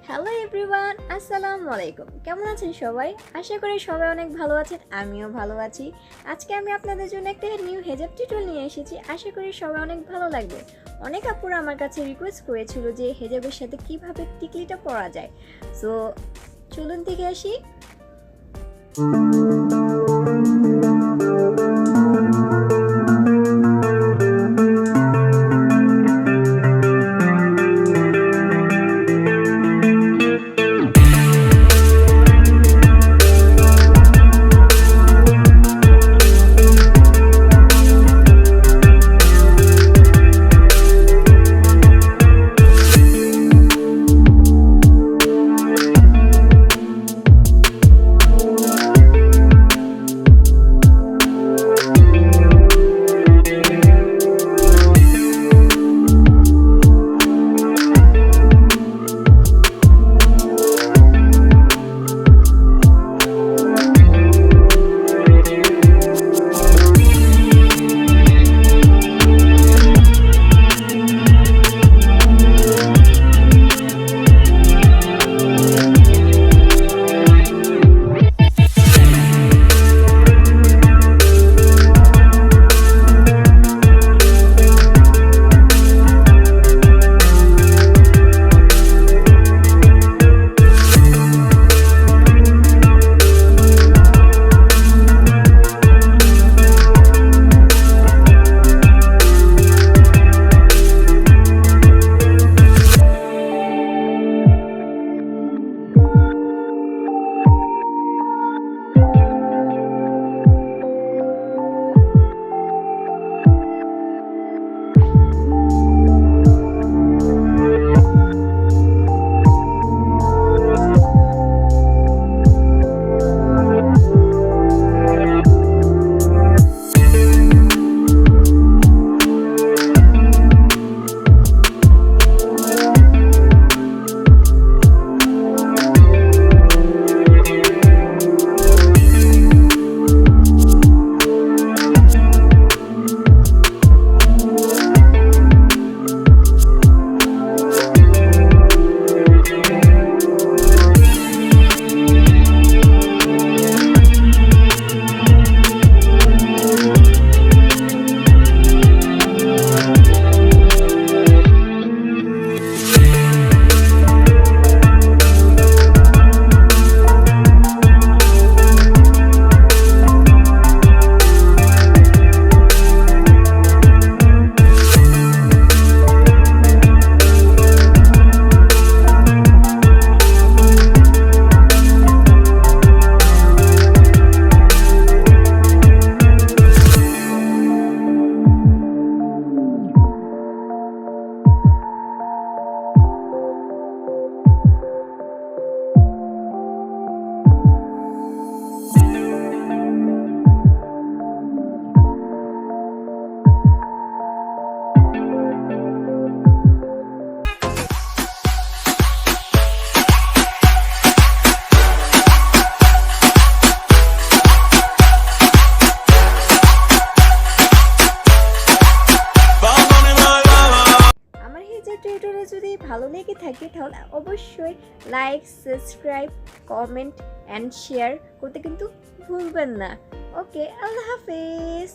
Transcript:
Hello everyone, আসসালামু আলাইকুম। কেমন আছেন সবাই? আশা করি সবাই অনেক ভালো আছেন, আমিও ভালো আছি। আজকে আমি আপনাদের জন্য একটা নিউ হিজাব টিউটোরিয়াল নিয়ে এসেছি। আশা করি সবাই অনেক ভালো লাগবে। অনেক আপুরা আমার কাছে রিকোয়েস্ট করেছিল যে হিজাবের সাথে কিভাবে টিকলিটা পরা যায়। সো চলুন দেখে আসি। টিউটোরিয়াল যদি ভালো লেগে থাকে তাহলে অবশ্যই like, subscribe, comment and share করতে কিন্তু ভুলবেন না। ওকে, আল্লাহ হাফেজ।